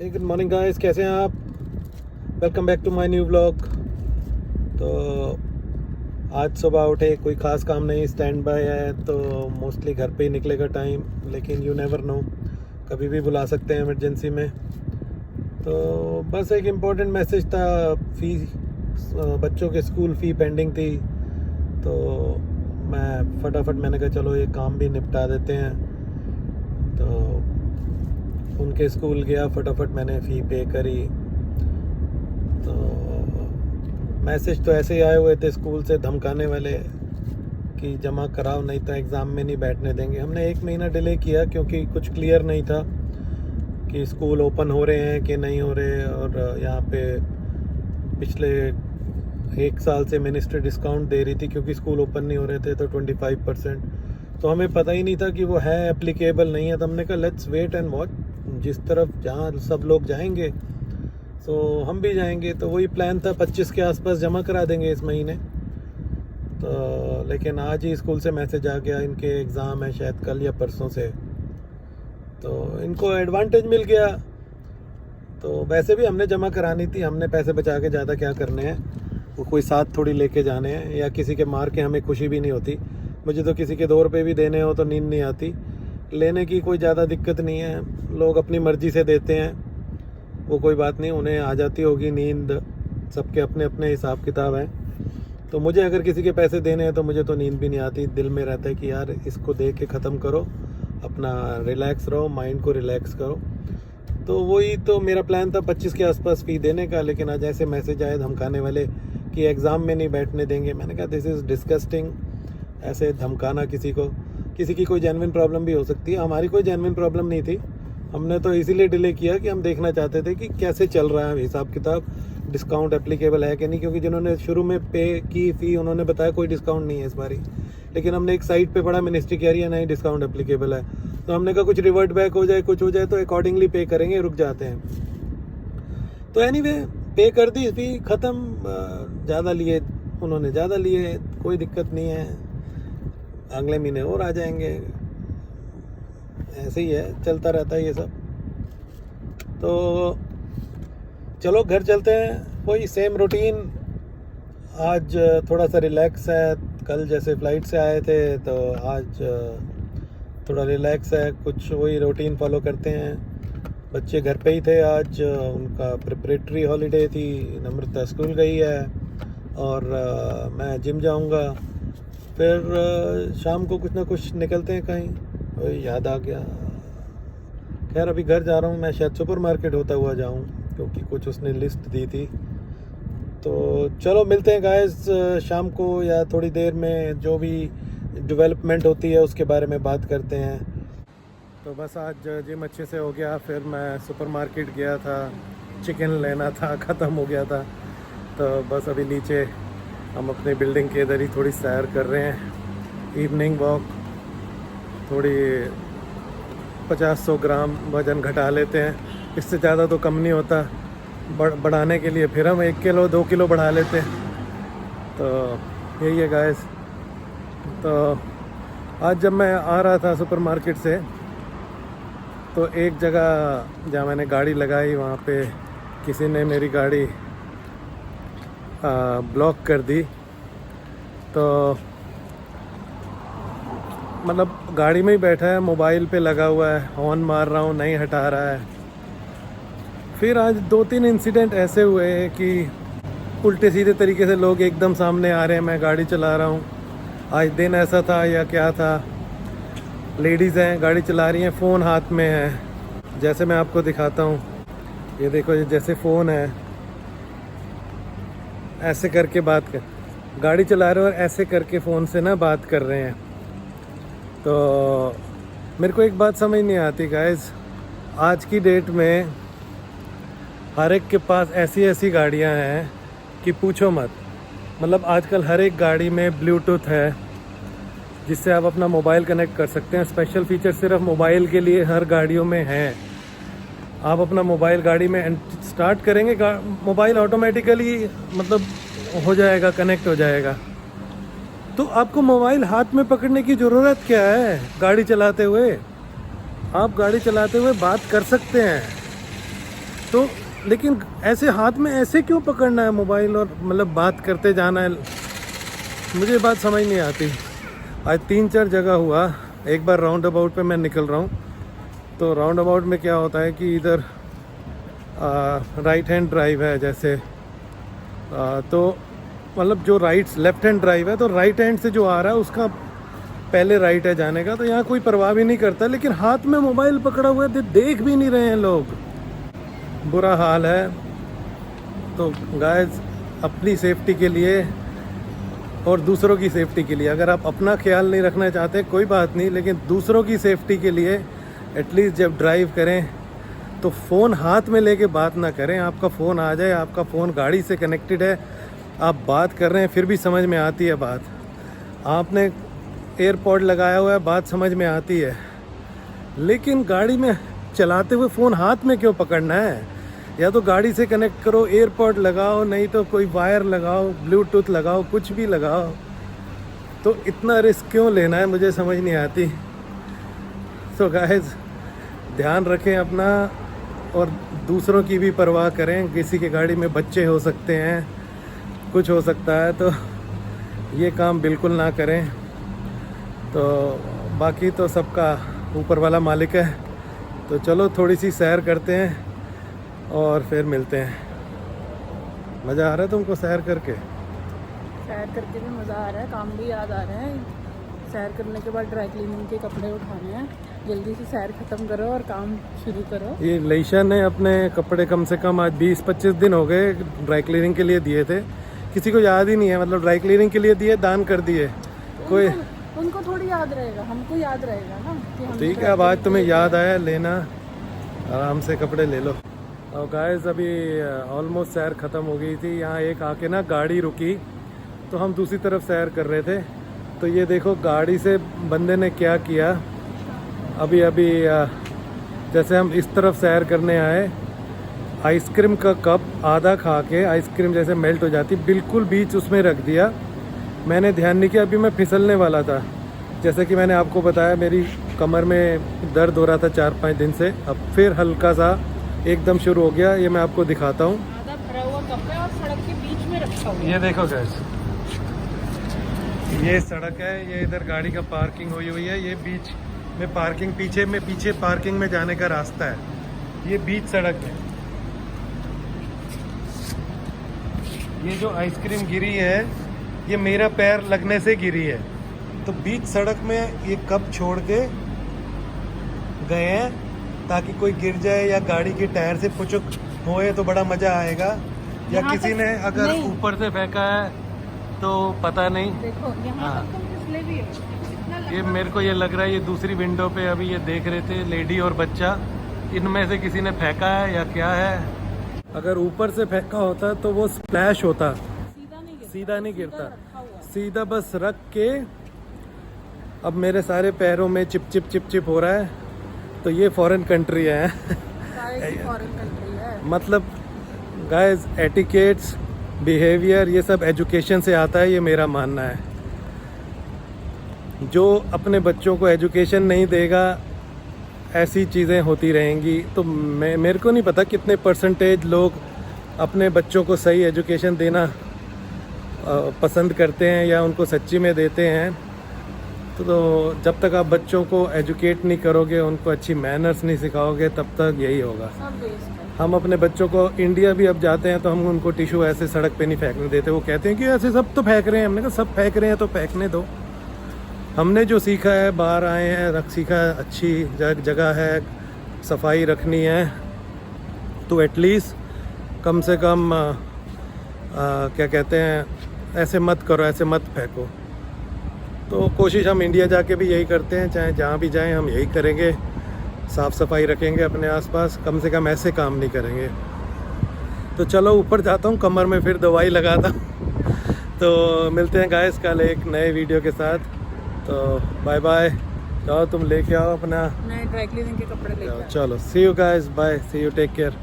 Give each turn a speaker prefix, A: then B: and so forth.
A: Good morning guys, कैसे हैं आप? Welcome back to my new vlog. तो आज सुबह उठे, कोई ख़ास काम नहीं, स्टैंड बाय है तो मोस्टली घर पे ही निकलेगा टाइम, लेकिन यू नेवर नो, कभी भी बुला सकते हैं इमरजेंसी में। तो बस एक इम्पोर्टेंट मैसेज था, बच्चों के स्कूल फ़ी पेंडिंग थी, तो मैं फटाफट मैंने कहा चलो ये काम भी निपटा देते हैं। तो उनके स्कूल गया, फटाफट मैंने फ़ी पे करी। तो मैसेज तो ऐसे ही आए हुए थे स्कूल से धमकाने वाले कि जमा कराओ नहीं तो एग्ज़ाम में नहीं बैठने देंगे। हमने 1 महीना डिले किया क्योंकि कुछ क्लियर नहीं था कि स्कूल ओपन हो रहे हैं कि नहीं हो रहे। और यहाँ पे पिछले 1 साल से मिनिस्ट्री डिस्काउंट दे रही थी क्योंकि स्कूल ओपन नहीं हो रहे थे, तो 25%। तो हमें पता ही नहीं था कि वो है एप्लीकेबल नहीं है। तो हमने कहा लेट्स वेट एंड वॉच, जिस तरफ जहाँ सब लोग जाएंगे तो हम भी जाएंगे। तो वही प्लान था, 25 के आसपास जमा करा देंगे इस महीने। तो लेकिन आज ही स्कूल से मैसेज आ गया, इनके एग्ज़ाम है शायद कल या परसों से, तो इनको एडवांटेज मिल गया। तो वैसे भी हमने जमा करानी थी, हमने पैसे बचा के ज़्यादा क्या करने हैं, वो कोई साथ थोड़ी लेके जाने हैं, या किसी के मार के हमें खुशी भी नहीं होती। मुझे तो किसी के 2 रुपये भी देने हो तो नींद नहीं आती। लेने की कोई ज़्यादा दिक्कत नहीं है, लोग अपनी मर्ज़ी से देते हैं, वो कोई बात नहीं, उन्हें आ जाती होगी नींद। सबके अपने अपने हिसाब किताब हैं। तो मुझे अगर किसी के पैसे देने हैं तो मुझे तो नींद भी नहीं आती, दिल में रहता है कि यार इसको दे के ख़त्म करो, अपना रिलैक्स रहो, माइंड को रिलैक्स करो। तो वही तो मेरा प्लान था 25 के आसपास फ़ी देने का, लेकिन आज ऐसे मैसेज आए धमकाने वाले कि एग्ज़ाम में नहीं बैठने देंगे। मैंने कहा दिस इज़ डिस्गस्टिंग, ऐसे धमकाना किसी को। किसी की कोई जेन्युइन प्रॉब्लम भी हो सकती है, हमारी कोई जेन्युइन प्रॉब्लम नहीं थी। हमने तो इसीलिए डिले किया कि हम देखना चाहते थे कि कैसे चल रहा है हिसाब किताब, डिस्काउंट एप्लीकेबल है कि नहीं। क्योंकि जिन्होंने शुरू में पे की फ़ी उन्होंने बताया कोई डिस्काउंट नहीं है इस बारी, लेकिन हमने एक साइट पे पढ़ा मिनिस्ट्री कह रही है नहीं डिस्काउंट एप्लीकेबल है। तो हमने कहा कुछ रिवर्ट बैक हो जाए, कुछ हो जाए तो अकॉर्डिंगली पे करेंगे, रुक जाते हैं। तो एनीवे पे कर दी फ़ी, ख़त्म। ज़्यादा लिए उन्होंने, ज़्यादा लिए, कोई दिक्कत नहीं है, अगले महीने और आ जाएंगे। ऐसे ही है, चलता रहता है ये सब। तो चलो घर चलते हैं, वही सेम रूटीन। आज थोड़ा सा रिलैक्स है, कल जैसे फ़्लाइट से आए थे तो आज थोड़ा रिलैक्स है, कुछ वही रूटीन फॉलो करते हैं। बच्चे घर पे ही थे आज, उनका प्रिपरेटरी हॉलीडे थी, नम्रता स्कूल गई है और मैं जिम जाऊंगा। फिर शाम को कुछ ना कुछ निकलते हैं कहीं। वही याद आ गया, खैर अभी घर जा रहा हूँ मैं, शायद सुपरमार्केट होता हुआ जाऊँ क्योंकि कुछ उसने लिस्ट दी थी। तो चलो मिलते हैं गाइस शाम को या थोड़ी देर में, जो भी डेवलपमेंट होती है उसके बारे में बात करते हैं। तो बस आज जिम अच्छे से हो गया, फिर मैं सुपरमार्केट गया था, चिकन लेना था, ख़त्म हो गया था। तो बस अभी नीचे हम अपनी बिल्डिंग के इधर ही थोड़ी सैर कर रहे हैं, इवनिंग वॉक। थोड़ी 50-100 ग्राम वज़न घटा लेते हैं, इससे ज़्यादा तो कम नहीं होता। बढ़ाने के लिए फिर हम 1 किलो 2 किलो बढ़ा लेते हैं। तो यही है गाइस। तो आज जब मैं आ रहा था सुपरमार्केट से, तो एक जगह जहाँ मैंने गाड़ी लगाई वहाँ पे किसी ने मेरी गाड़ी ब्लॉक कर दी। तो मतलब गाड़ी में ही बैठा है, मोबाइल पे लगा हुआ है, हॉर्न मार रहा हूँ, नहीं हटा रहा है। फिर आज 2-3 इंसिडेंट ऐसे हुए कि उल्टे सीधे तरीके से लोग एकदम सामने आ रहे हैं, मैं गाड़ी चला रहा हूँ। आज दिन ऐसा था या क्या था, लेडीज़ हैं गाड़ी चला रही हैं, फ़ोन हाथ में है, जैसे मैं आपको दिखाता हूँ, ये देखो, ये जैसे फ़ोन है, ऐसे करके बात कर, गाड़ी चला रहे हैं और ऐसे करके फ़ोन से ना बात कर रहे हैं। तो मेरे को एक बात समझ नहीं आती गाइस, आज की डेट में हर एक के पास ऐसी ऐसी गाड़ियां हैं कि पूछो मत। मतलब आजकल हर एक गाड़ी में ब्लूटूथ है जिससे आप अपना मोबाइल कनेक्ट कर सकते हैं। स्पेशल फीचर सिर्फ मोबाइल के लिए हर गाड़ियों में हैं। आप अपना मोबाइल गाड़ी में स्टार्ट करेंगे, मोबाइल ऑटोमेटिकली मतलब हो जाएगा, कनेक्ट हो जाएगा। तो आपको मोबाइल हाथ में पकड़ने की ज़रूरत क्या है? गाड़ी चलाते हुए आप गाड़ी चलाते हुए बात कर सकते हैं। तो लेकिन ऐसे हाथ में ऐसे क्यों पकड़ना है मोबाइल और मतलब बात करते जाना है, मुझे बात समझ नहीं आती। आज 3-4 जगह हुआ। एक बार राउंड अबाउट पे मैं निकल रहा हूँ, तो राउंड अबाउट में क्या होता है कि इधर राइट हैंड ड्राइव है जैसे, तो मतलब जो लेफ्ट हैंड ड्राइव है, तो राइट हैंड से जो आ रहा है उसका पहले राइट है जाने का, तो यहाँ कोई परवाह भी नहीं करता। लेकिन हाथ में मोबाइल पकड़ा हुआ है, देख भी नहीं रहे हैं लोग, बुरा हाल है। तो गाइस, अपनी सेफ्टी के लिए और दूसरों की सेफ्टी के लिए, अगर आप अपना ख्याल नहीं रखना चाहते कोई बात नहीं, लेकिन दूसरों की सेफ्टी के लिए एटलीस्ट जब ड्राइव करें तो फ़ोन हाथ में लेके बात ना करें। आपका फ़ोन आ जाए, आपका फ़ोन गाड़ी से कनेक्टेड है, आप बात कर रहे हैं, फिर भी समझ में आती है बात। आपने एयरपॉड लगाया हुआ है, बात समझ में आती है, लेकिन गाड़ी में चलाते हुए फ़ोन हाथ में क्यों पकड़ना है? या तो गाड़ी से कनेक्ट करो, एयरपॉड लगाओ, नहीं तो कोई वायर लगाओ, ब्लूटूथ लगाओ, कुछ भी लगाओ। तो इतना रिस्क क्यों लेना है, मुझे समझ नहीं आती। सो गाइस, ध्यान रखें अपना और दूसरों की भी परवाह करें। किसी की गाड़ी में बच्चे हो सकते हैं, कुछ हो सकता है, तो ये काम बिल्कुल ना करें। तो बाकी तो सबका ऊपर वाला मालिक है। तो चलो थोड़ी सी सैर करते हैं और फिर मिलते हैं। मज़ा आ रहा है तुमको सैर करके?
B: सैर करके भी मज़ा आ रहा है, काम भी याद आ रहा है। सैर करने के बाद ड्राई क्लीनिंग के कपड़े उठाने हैं, जल्दी से सैर ख़त्म करो और काम शुरू करो।
A: ये लईशा ने अपने कपड़े कम से कम आज 20-25 दिन हो गए ड्राई क्लीनिंग के लिए दिए थे। किसी को याद ही नहीं है, मतलब ड्राई क्लीनिंग के लिए दिए, दान कर दिए। कोई
B: उनको थोड़ी याद रहेगा, हमको याद रहेगा ना कि हम।
A: ठीक है, अब आज तुम्हें याद आया लेना, आराम से कपड़े ले लो। और गाइस, अभी ऑलमोस्ट सैर ख़त्म हो गई थी। यहाँ एक आके ना गाड़ी रुकी, तो हम दूसरी तरफ सैर कर रहे थे। तो ये देखो गाड़ी से बंदे ने क्या किया। अभी जैसे हम इस तरफ सैर करने आए, आइसक्रीम का कप आधा खा के, आइसक्रीम जैसे मेल्ट हो जाती, बिल्कुल बीच उसमें रख दिया। मैंने ध्यान नहीं किया, अभी मैं फिसलने वाला था। जैसे कि मैंने आपको बताया, मेरी कमर में दर्द हो रहा था 4-5 दिन से, अब फिर हल्का सा एकदम शुरू हो गया। ये मैं आपको दिखाता हूँ।
B: आधा भरा हुआ कप है और सड़क के बीच में रखा हुआ है।
A: ये देखो गैस, ये सड़क है, ये इधर गाड़ी का पार्किंग हुई है, ये बीच में पार्किंग, पीछे पार्किंग में जाने का रास्ता है। ये बीच सड़क है। ये जो आइसक्रीम गिरी है, ये मेरा पैर लगने से गिरी है। तो बीच सड़क में ये कप छोड़ के गए हैं ताकि कोई गिर जाए या गाड़ी के टायर से पुचुक होए तो बड़ा मजा आएगा। या किसी ने अगर ऊपर से फेंका है तो पता नहीं।
B: देखो यहाँ तक तुम फिसले भी हो।
A: ये मेरे को ये लग रहा है, ये दूसरी विंडो पे अभी ये देख रहे थे लेडी और बच्चा, इनमें से किसी ने फेंका है या क्या है। अगर ऊपर से फेंका होता तो वो स्प्लैश होता, सीधा नहीं गिरता, सीधा बस रख के। अब मेरे सारे पैरों में चिप हो रहा है। तो ये फॉरेन कंट्री है।
B: फॉरेन कंट्री है।
A: मतलब गाइस, एटिकेट्स, बिहेवियर, ये सब एजुकेशन से आता है, ये मेरा मानना है। जो अपने बच्चों को एजुकेशन नहीं देगा, ऐसी चीज़ें होती रहेंगी। तो मेरे को नहीं पता कितने परसेंटेज लोग अपने बच्चों को सही एजुकेशन देना पसंद करते हैं या उनको सच्ची में देते हैं। तो जब तक आप बच्चों को एजुकेट नहीं करोगे, उनको अच्छी मैनर्स नहीं सिखाओगे, तब तक यही होगा। हम अपने बच्चों को, इंडिया भी अब जाते हैं तो हम उनको टिश्यू ऐसे सड़क पे नहीं फेंकने देते। वो कहते हैं कि ऐसे सब तो फेंक रहे हैं। हमने कहा सब फेंक रहे हैं तो फेंकने दो। हमने जो सीखा है, बाहर आए हैं, सीखा है अच्छी जगह है, सफाई रखनी है, तो एटलीस्ट कम से कम क्या कहते हैं, ऐसे मत करो, ऐसे मत फेंको। तो कोशिश हम इंडिया जाके भी यही करते हैं, चाहे जहाँ भी जाएं हम यही करेंगे, साफ़ सफाई रखेंगे अपने आसपास, कम से कम ऐसे काम नहीं करेंगे। तो चलो ऊपर जाता हूँ, कमर में फिर दवाई लगाता हूँ। तो मिलते हैं गाइस कल एक नए वीडियो के साथ। तो बाय बाय। जाओ तुम लेके आओ अपना
B: नए ड्राई क्लीनिंग के कपड़े लेके आओ।
A: चलो, see you guys, bye, see you, take care.